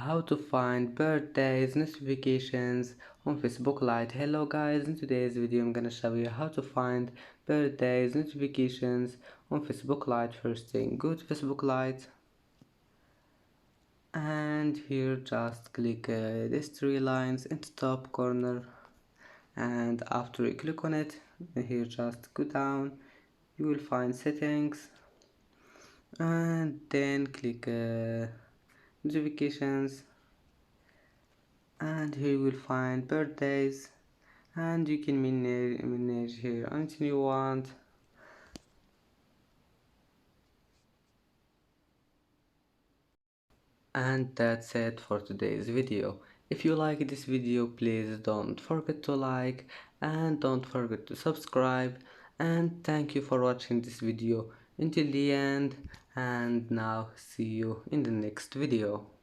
How to find birthdays notifications on Facebook Lite. Hello guys, in today's video I'm gonna show you how to find birthdays notifications on Facebook Lite. First thing, go to Facebook Lite and here just click these three lines in the top corner, and after you click on it, here just go down, you will find settings and then click notifications, and here you will find birthdays, and you can manage here anything you want. And that's it for today's video. If you like this video, please don't forget to like and don't forget to subscribe, and thank you for watching this video until the end, and now see you in the next video.